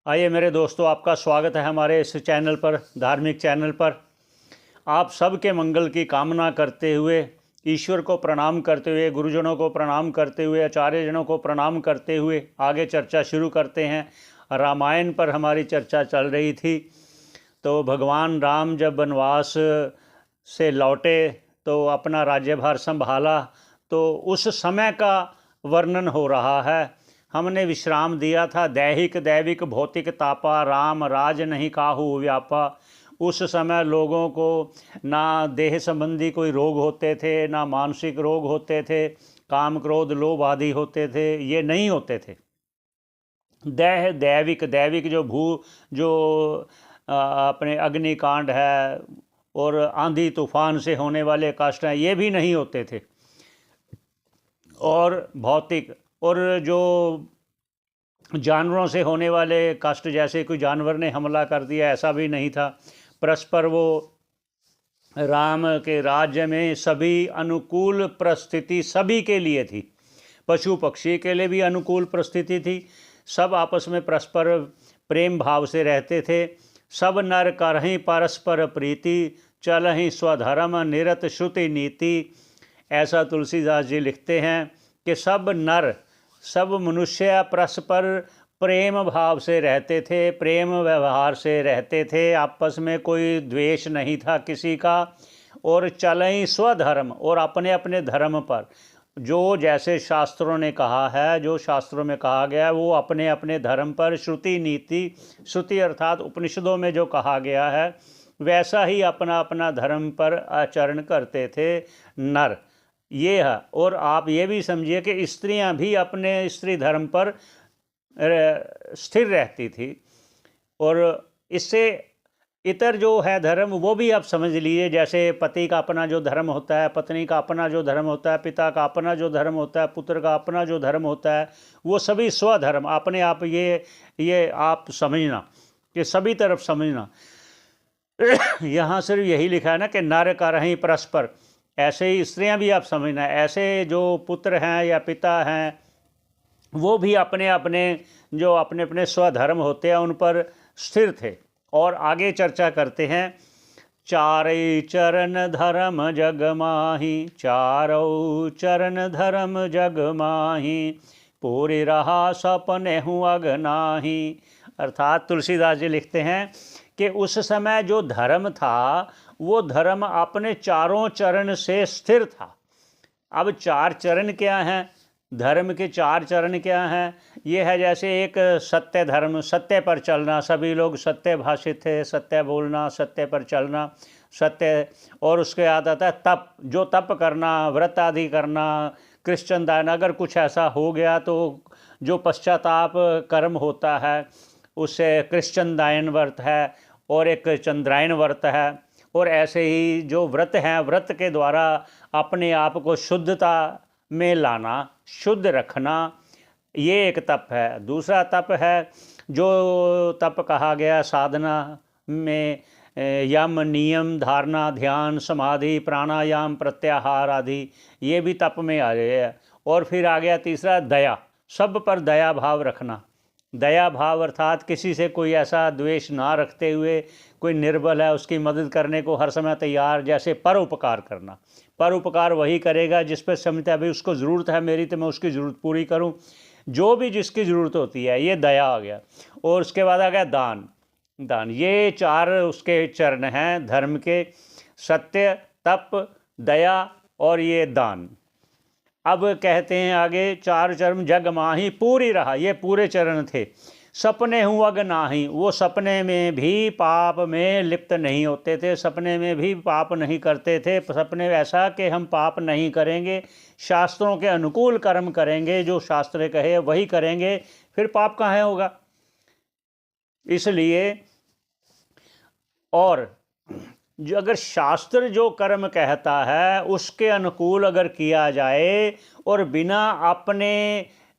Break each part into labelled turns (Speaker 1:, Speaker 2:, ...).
Speaker 1: आइए मेरे दोस्तों, आपका स्वागत है हमारे इस चैनल पर, धार्मिक चैनल पर। आप सबके मंगल की कामना करते हुए, ईश्वर को प्रणाम करते हुए, गुरुजनों को प्रणाम करते हुए, आचार्यजनों को प्रणाम करते हुए आगे चर्चा शुरू करते हैं। रामायण पर हमारी चर्चा चल रही थी। तो भगवान राम जब वनवास से लौटे तो अपना राज्यभार संभाला, तो उस समय का वर्णन हो रहा है। हमने विश्राम दिया था। दैहिक दैविक भौतिक तापा, राम राज नहीं काहू व्यापा। उस समय लोगों को ना देह संबंधी कोई रोग होते थे, ना मानसिक रोग होते थे, काम क्रोध लोभ आदि होते थे, ये नहीं होते थे। दैविक दैविक जो अपने अग्निकांड है और आंधी तूफान से होने वाले कष्ट हैं, ये भी नहीं होते थे। और भौतिक और जो जानवरों से होने वाले कष्ट, जैसे कोई जानवर ने हमला कर दिया, ऐसा भी नहीं था। परस्पर वो राम के राज्य में सभी अनुकूल परिस्थिति सभी के लिए थी। पशु पक्षी के लिए भी अनुकूल परिस्थिति थी। सब आपस में परस्पर प्रेम भाव से रहते थे। सब नर करहीं परस्पर प्रीति, चलहीं स्वधर्म निरत श्रुति नीति। ऐसा तुलसीदास जी लिखते हैं कि सब नर, सब मनुष्य परस्पर प्रेम भाव से रहते थे, प्रेम व्यवहार से रहते थे, आपस में कोई द्वेष नहीं था किसी का। और चलें स्वधर्म, और अपने अपने धर्म पर, जो जैसे शास्त्रों ने कहा है, जो शास्त्रों में कहा गया है, वो अपने अपने धर्म पर, श्रुति नीति, श्रुति अर्थात उपनिषदों में जो कहा गया है वैसा ही अपना अपना धर्म पर आचरण करते थे नर। ये है। और आप ये भी समझिए कि स्त्रियां भी अपने स्त्री धर्म पर स्थिर रहती थी। और इससे इतर जो है धर्म, वो भी आप समझ लीजिए। जैसे पति का अपना जो धर्म होता है, पत्नी का अपना जो धर्म होता है, पिता का अपना जो धर्म होता है, पुत्र का अपना जो धर्म होता है, वो सभी स्वधर्म अपने आप। ये आप समझना कि सभी तरफ समझना। यहाँ सिर्फ यही लिखा है ना कि नर का रहीं परस्पर, ऐसे ही स्त्रियां भी आप समझना। ऐसे जो पुत्र हैं या पिता हैं, वो भी अपने अपने जो अपने अपने स्वधर्म होते हैं उन पर स्थिर थे। और आगे चर्चा करते हैं। चारै चरण धर्म जग माही, चारों चरण धर्म जग माही, पूरी रहा सपने हूँ अगनाही। अर्थात तुलसीदास जी लिखते हैं कि उस समय जो धर्म था, वो धर्म अपने चारों चरण से स्थिर था। अब चार चरण क्या हैं? धर्म के चार चरण क्या हैं? ये है जैसे एक सत्य धर्म, सत्य पर चलना। सभी लोग सत्य भाषित थे, सत्य बोलना, सत्य पर चलना, सत्य। और उसके बाद आता है तप, जो तप करना, व्रत आदि करना, क्रिश्चन दान। अगर कुछ ऐसा हो गया तो जो पश्चाताप कर्म होता है, उससे क्रिश्चन दायन व्रत है और एक चंद्रायन व्रत है। और ऐसे ही जो व्रत हैं, व्रत के द्वारा अपने आप को शुद्धता में लाना, शुद्ध रखना, ये एक तप है। दूसरा तप है जो तप कहा गया साधना में, यम नियम धारणा ध्यान समाधि प्राणायाम प्रत्याहार आदि, ये भी तप में आ गया। और फिर आ गया तीसरा दया, सब पर दया भाव रखना। दया भाव अर्थात किसी से कोई ऐसा द्वेष ना रखते हुए, कोई निर्बल है उसकी मदद करने को हर समय तैयार। जैसे परोपकार करना। परोपकार वही करेगा जिस पर समझता है भाई उसको ज़रूरत है मेरी, तो मैं उसकी ज़रूरत पूरी करूं। जो भी जिसकी ज़रूरत होती है, ये दया आ गया। और उसके बाद आ गया दान। दान, ये चार उसके चरण हैं धर्म के: सत्य, तप, दया और ये दान। अब कहते हैं आगे, चार चरण जग माही पूरी रहा, ये पूरे चरण थे। सपने हूँ अग नाही, वो सपने में भी पाप में लिप्त नहीं होते थे, सपने में भी पाप नहीं करते थे। सपने ऐसा कि हम पाप नहीं करेंगे, शास्त्रों के अनुकूल कर्म करेंगे, जो शास्त्र कहे वही करेंगे, फिर पाप कहाँ होगा। इसलिए और जो अगर शास्त्र जो कर्म कहता है उसके अनुकूल अगर किया जाए और बिना अपने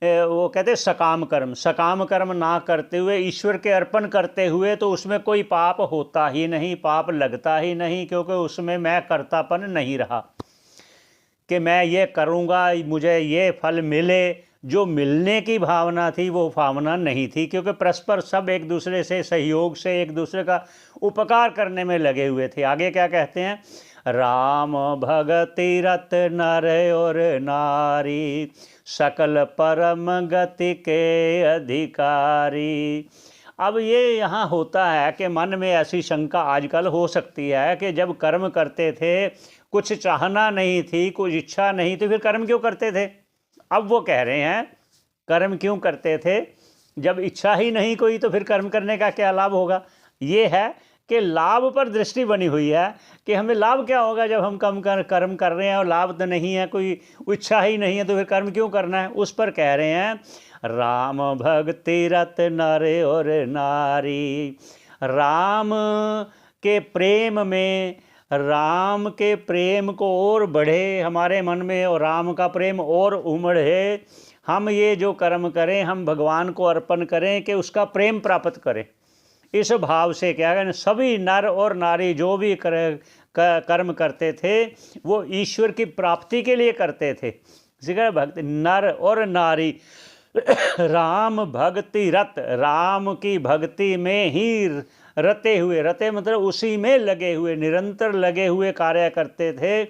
Speaker 1: वो कहते सकाम कर्म ना करते हुए ईश्वर के अर्पण करते हुए, तो उसमें कोई पाप होता ही नहीं, पाप लगता ही नहीं। क्योंकि उसमें मैं कर्तापन नहीं रहा कि मैं ये करूँगा मुझे ये फल मिले। जो मिलने की भावना थी वो भावना नहीं थी, क्योंकि परस्पर सब एक दूसरे से सहयोग से एक दूसरे का उपकार करने में लगे हुए थे। आगे क्या कहते हैं, राम भगति रत नर और नारी, सकल परम गति के अधिकारी। अब ये यहाँ होता है कि मन में ऐसी शंका आजकल हो सकती है कि जब कर्म करते थे कुछ चाहना नहीं थी, कुछ इच्छा नहीं, तो फिर कर्म क्यों करते थे। अब वो कह रहे हैं कर्म क्यों करते थे, जब इच्छा ही नहीं कोई तो फिर कर्म करने का क्या लाभ होगा। ये है कि लाभ पर दृष्टि बनी हुई है कि हमें लाभ क्या होगा जब हम कर्म कर रहे हैं और लाभ तो नहीं है, कोई इच्छा ही नहीं है, तो फिर कर्म क्यों करना है। उस पर कह रहे हैं राम भक्ति रत नर और नारी। राम के प्रेम में, राम के प्रेम को और बढ़े हमारे मन में और राम का प्रेम और उमड़े, हम ये जो कर्म करें हम भगवान को अर्पण करें कि उसका प्रेम प्राप्त करें। इस भाव से क्या है, सभी नर और नारी जो भी कर्म करते थे वो ईश्वर की प्राप्ति के लिए करते थे। भक्ति नर और नारी राम भक्ति रत, राम की भक्ति में ही रते हुए, रते मतलब उसी में लगे हुए, निरंतर लगे हुए कार्य करते थे।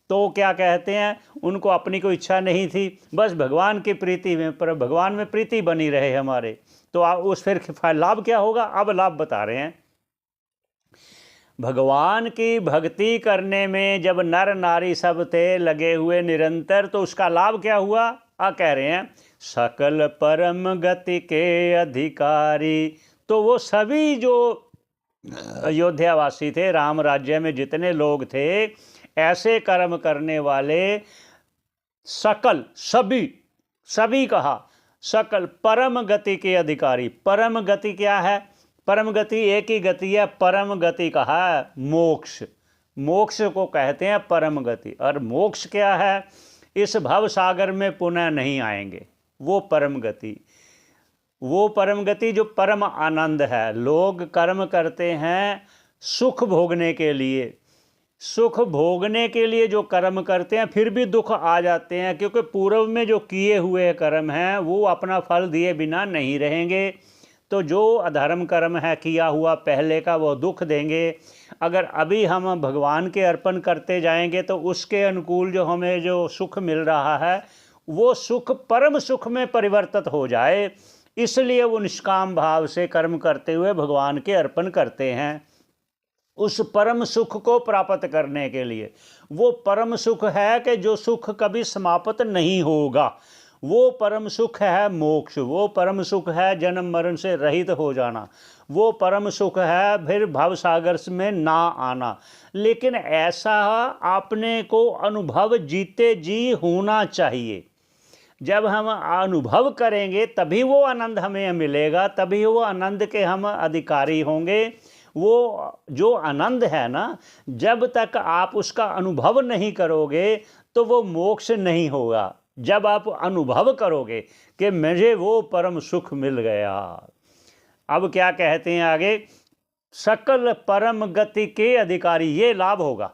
Speaker 1: तो क्या कहते हैं, उनको अपनी कोई इच्छा नहीं थी, बस भगवान की प्रीति में, पर भगवान में प्रीति बनी रहे हमारे। तो उस फिर लाभ क्या होगा, अब लाभ बता रहे हैं। भगवान की भक्ति करने में जब नर नारी सब थे लगे हुए निरंतर, तो उसका लाभ क्या हुआ, कह रहे हैं सकल परम गति के अधिकारी। तो वो सभी जो अयोध्यावासी थे, राम राज्य में जितने लोग थे, ऐसे कर्म करने वाले सकल, सभी कहा, सकल परम गति के अधिकारी। परम गति क्या है, परम गति एक ही गति है, परम गति कहा है मोक्ष, मोक्ष को कहते हैं परम गति। और मोक्ष क्या है, इस भव सागर में पुनः नहीं आएंगे, वो परम गति। वो परम गति जो परम आनंद है। लोग कर्म करते हैं सुख भोगने के लिए, सुख भोगने के लिए जो कर्म करते हैं, फिर भी दुख आ जाते हैं, क्योंकि पूर्व में जो किए हुए कर्म हैं वो अपना फल दिए बिना नहीं रहेंगे। तो जो अधर्म कर्म है किया हुआ पहले का, वो दुख देंगे। अगर अभी हम भगवान के अर्पण करते जाएंगे तो उसके अनुकूल जो हमें जो सुख मिल रहा है वो सुख परम सुख में परिवर्तित हो जाए, इसलिए वो निष्काम भाव से कर्म करते हुए भगवान के अर्पण करते हैं। उस परम सुख को प्राप्त करने के लिए, वो परम सुख है कि जो सुख कभी समाप्त नहीं होगा, वो परम सुख है मोक्ष। वो परम सुख है जन्म मरण से रहित हो जाना, वो परम सुख है फिर भव सागर में ना आना। लेकिन ऐसा आपने को अनुभव जीते जी होना चाहिए। जब हम अनुभव करेंगे तभी वो आनंद हमें मिलेगा, तभी वो आनंद के हम अधिकारी होंगे। वो जो आनंद है ना, जब तक आप उसका अनुभव नहीं करोगे तो वो मोक्ष नहीं होगा। जब आप अनुभव करोगे कि मुझे वो परम सुख मिल गया। अब क्या कहते हैं आगे, सकल परम गति के अधिकारी, ये लाभ होगा।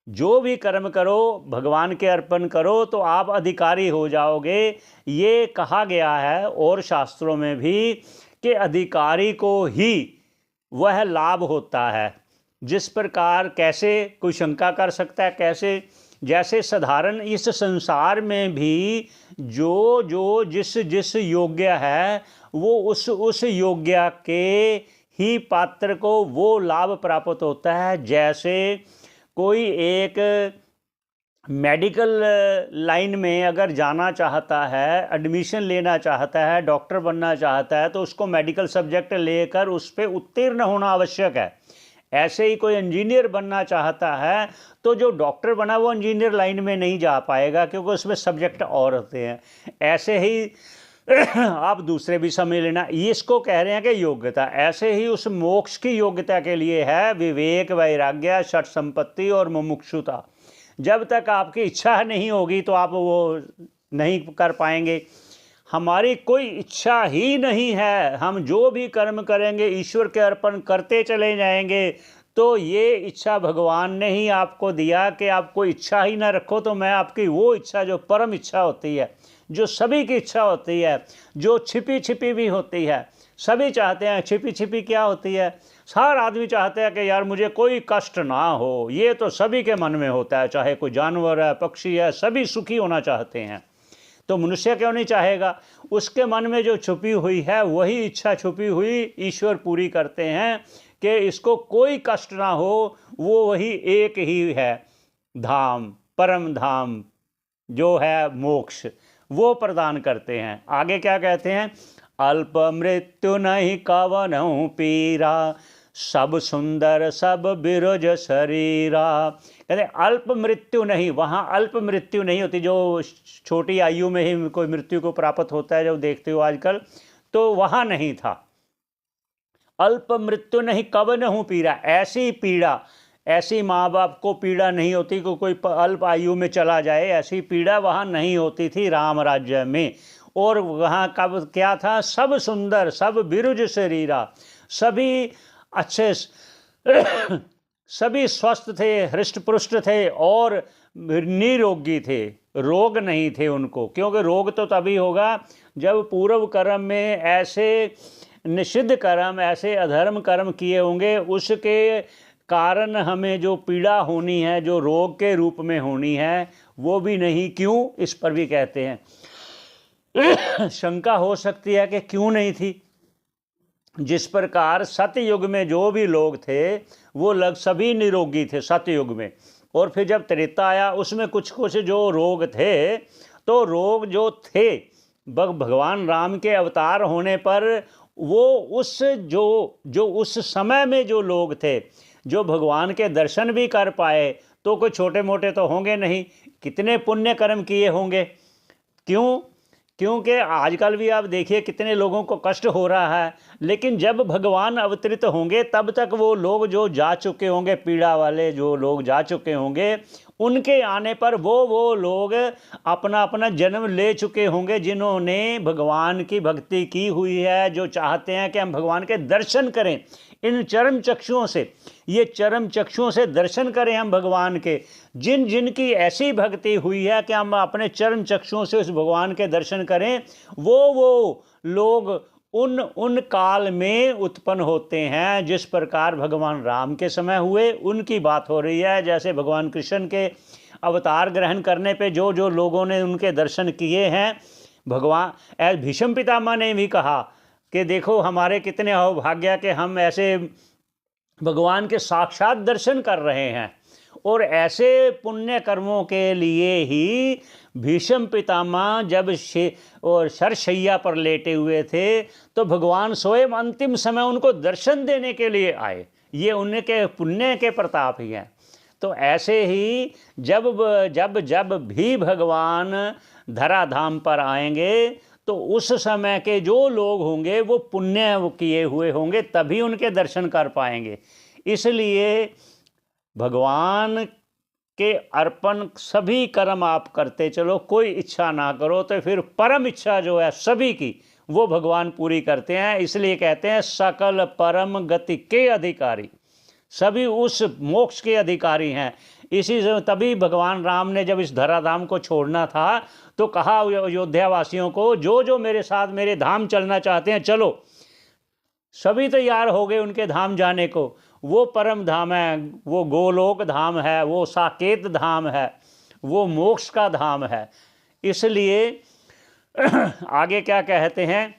Speaker 1: जो भी कर्म करो भगवान के अर्पण करो तो आप अधिकारी हो जाओगे। ये कहा गया है और शास्त्रों में भी कि अधिकारी को ही वह लाभ होता है। जिस प्रकार, कैसे कोई शंका कर सकता है, कैसे, जैसे साधारण इस संसार में भी जो जो जिस योग्य है वो उस योग्य के ही पात्र को वो लाभ प्राप्त होता है। जैसे कोई एक मेडिकल लाइन में अगर जाना चाहता है, एडमिशन लेना चाहता है, डॉक्टर बनना चाहता है, तो उसको मेडिकल सब्जेक्ट लेकर उस पर उत्तीर्ण होना आवश्यक है। ऐसे ही कोई इंजीनियर बनना चाहता है तो जो डॉक्टर बना वो इंजीनियर लाइन में नहीं जा पाएगा, क्योंकि उसमें सब्जेक्ट और होते हैं। ऐसे ही आप दूसरे भी समझ लेना, इसको कह रहे हैं कि योग्यता। ऐसे ही उस मोक्ष की योग्यता के लिए है विवेक, वैराग्य, षट संपत्ति और मुमुक्षुता। जब तक आपकी इच्छा नहीं होगी तो आप वो नहीं कर पाएंगे। हमारी कोई इच्छा ही नहीं है, हम जो भी कर्म करेंगे ईश्वर के अर्पण करते चले जाएंगे। तो ये इच्छा भगवान ने ही आपको दिया कि आप कोई इच्छा ही ना रखो, तो मैं आपकी वो इच्छा जो परम इच्छा होती है, जो सभी की इच्छा होती है, जो छिपी छिपी भी होती है। सभी चाहते हैं, छिपी छिपी क्या होती है, हर आदमी चाहते हैं कि यार मुझे कोई कष्ट ना हो। ये तो सभी के मन में होता है, चाहे कोई जानवर है, पक्षी है, सभी सुखी होना चाहते हैं। तो मनुष्य क्यों नहीं चाहेगा? उसके मन में जो छुपी हुई है वही इच्छा छुपी हुई ईश्वर पूरी करते हैं कि इसको कोई कष्ट ना हो। वो वही एक ही है धाम, परम धाम जो है मोक्ष, वो प्रदान करते हैं। आगे क्या कहते हैं? अल्प मृत्यु नहीं कवनहु पीरा, सब सुंदर सब बिरज शरीरा। कहते अल्प मृत्यु नहीं, वहाँ अल्प मृत्यु नहीं होती जो छोटी आयु में ही कोई मृत्यु को प्राप्त होता है, जो देखते हो आजकल, तो वहाँ नहीं था। अल्प मृत्यु नहीं कवनहु पीरा, ऐसी पीड़ा, ऐसी माँ बाप को पीड़ा नहीं होती कि कोई अल्प आयु में चला जाए, ऐसी पीड़ा वहाँ नहीं होती थी राम राज्य में। और वहाँ कब क्या था? सब सुंदर सब बिरुज शरीरा, सभी अच्छे सभी स्वस्थ थे, हृष्ट पुष्ट थे और निरोगी थे, रोग नहीं थे उनको। क्योंकि रोग तो तभी होगा जब पूर्व कर्म में ऐसे निषिद्ध कर्म, ऐसे अधर्म कर्म किए होंगे, उसके कारण हमें जो पीड़ा होनी है, जो रोग के रूप में होनी है, वो भी नहीं। क्यों? इस पर भी कहते हैं शंका हो सकती है कि क्यों नहीं थी। जिस प्रकार सतयुग में जो भी लोग थे वो सभी निरोगी थे सतयुग में, और फिर जब त्रेता आया उसमें कुछ कुछ जो रोग थे, तो रोग जो थे भगवान राम के अवतार होने पर वो उस जो उस समय में जो लोग थे, जो भगवान के दर्शन भी कर पाए, तो कोई छोटे मोटे तो होंगे नहीं, कितने पुण्य कर्म किए होंगे। क्यों? क्योंकि आजकल भी आप देखिए कितने लोगों को कष्ट हो रहा है, लेकिन जब भगवान अवतरित होंगे तब तक वो लोग जो जा चुके होंगे, पीड़ा वाले जो लोग जा चुके होंगे, उनके आने पर वो लोग अपना अपना जन्म ले चुके होंगे, जिन्होंने भगवान की भक्ति की हुई है, जो चाहते हैं कि हम भगवान के दर्शन करें इन चरम चक्षुओं से, ये चरम चक्षुओं से दर्शन करें हम भगवान के। जिन जिन की ऐसी भक्ति हुई है कि हम अपने चरम चक्षुओं से उस भगवान के दर्शन करें, वो लोग उन काल में उत्पन्न होते हैं जिस प्रकार भगवान राम के समय हुए, उनकी बात हो रही है। जैसे भगवान कृष्ण के अवतार ग्रहण करने पे जो जो लोगों ने उनके दर्शन किए हैं, भगवान भीष्म पितामह ने भी कहा कि देखो हमारे कितने अहोभाग्य के हम ऐसे भगवान के साक्षात दर्शन कर रहे हैं। और ऐसे पुण्य कर्मों के लिए ही भीष्म पितामह जब शरशैया पर लेटे हुए थे, तो भगवान स्वयं अंतिम समय उनको दर्शन देने के लिए आए। ये उनके पुण्य के प्रताप ही हैं। तो ऐसे ही जब भी भगवान धराधाम पर आएंगे, तो उस समय के जो लोग होंगे वो पुण्य किए हुए होंगे, तभी उनके दर्शन कर पाएंगे। इसलिए भगवान के अर्पण सभी कर्म आप करते चलो, कोई इच्छा ना करो, तो फिर परम इच्छा जो है सभी की वो भगवान पूरी करते हैं। इसलिए कहते हैं सकल परम गति के अधिकारी, सभी उस मोक्ष के अधिकारी हैं। इसी से तभी भगवान राम ने जब इस धराधाम को छोड़ना था तो कहा अयोध्या वासियों को, जो जो मेरे साथ मेरे धाम चलना चाहते हैं चलो। सभी तैयार हो गए उनके धाम जाने को। वो परम धाम है, वो गोलोक धाम है, वो साकेत धाम है, वो मोक्ष का धाम है। इसलिए आगे क्या कहते हैं?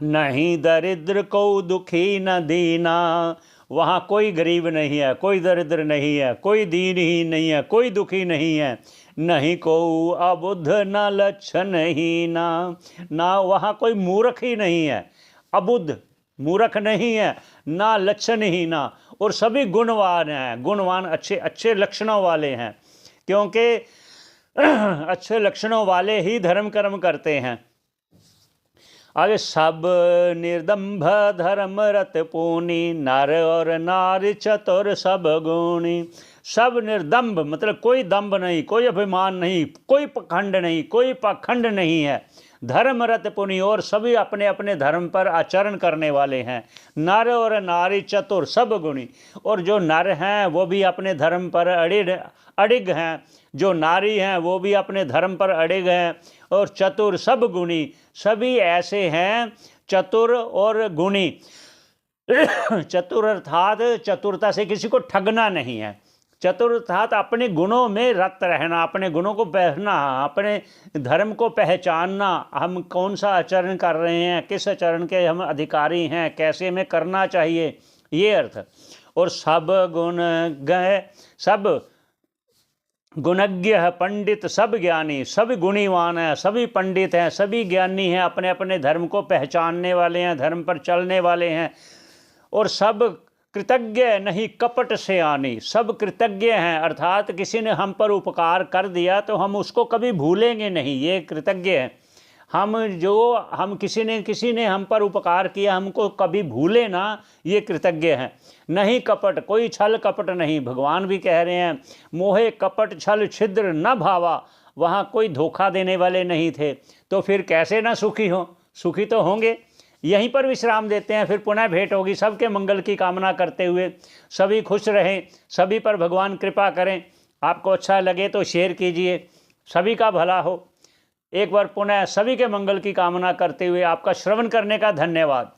Speaker 1: नहीं दरिद्र को दुखी न दीना, वहाँ कोई गरीब नहीं है, कोई दरिद्र नहीं है, कोई दीनहीन नहीं है, कोई दुखी नहीं है। नहीं को अबुद्ध न लक्षण ही ना वहाँ कोई मूर्ख ही नहीं है, अबुद्ध मूर्ख नहीं है, ना लक्षण ही ना, और सभी गुणवान हैं, गुणवान अच्छे लक्षणों वाले हैं, क्योंकि अच्छे लक्षणों वाले ही धर्म कर्म करते हैं। आगे सब निर्दम्भ धर्म रत पूनी, नर और नारी चतुर सब गुणी। सब निर्दम्भ मतलब कोई दम्भ नहीं, कोई अभिमान नहीं, कोई पखंड नहीं, कोई पाखंड नहीं है। धर्मरत पुनि, और सभी अपने अपने धर्म पर आचरण करने वाले हैं। नर और नारी चतुर सब गुणी, और जो नर हैं वो भी अपने धर्म पर अड़िग हैं, जो नारी हैं वो भी अपने धर्म पर अड़िग हैं, और चतुर सब गुणी, सभी ऐसे हैं चतुर और गुणी। चतुर अर्थात चतुरता से किसी को ठगना नहीं है। चतुर अर्थात अपने गुणों में रत रहना, अपने गुणों को पहनना, अपने धर्म को पहचानना, हम कौन सा आचरण कर रहे हैं, किस आचरण के हम अधिकारी हैं, कैसे हमें करना चाहिए, ये अर्थ। और सब गुण गए, सब गुणज्ञ पंडित सब ज्ञानी, सभी गुणीवान हैं, सभी पंडित हैं, सभी ज्ञानी हैं, अपने अपने धर्म को पहचानने वाले हैं, धर्म पर चलने वाले हैं। और सब कृतज्ञ नहीं कपट से आनी, सब कृतज्ञ हैं, अर्थात किसी ने हम पर उपकार कर दिया तो हम उसको कभी भूलेंगे नहीं, ये कृतज्ञ है। हम किसी ने हम पर उपकार किया, हमको कभी भूले ना, ये कृतज्ञ हैं। नहीं कपट, कोई छल कपट नहीं। भगवान भी कह रहे हैं मोहे कपट छल छिद्र न भावा, वहाँ कोई धोखा देने वाले नहीं थे, तो फिर कैसे ना सुखी हो, सुखी तो होंगे। यहीं पर विश्राम देते हैं, फिर पुनः भेंट होगी। सबके मंगल की कामना करते हुए सभी खुश रहें, सभी पर भगवान कृपा करें। आपको अच्छा लगे तो शेयर कीजिए, सभी का भला हो। एक बार पुनः सभी के मंगल की कामना करते हुए आपका श्रवण करने का धन्यवाद।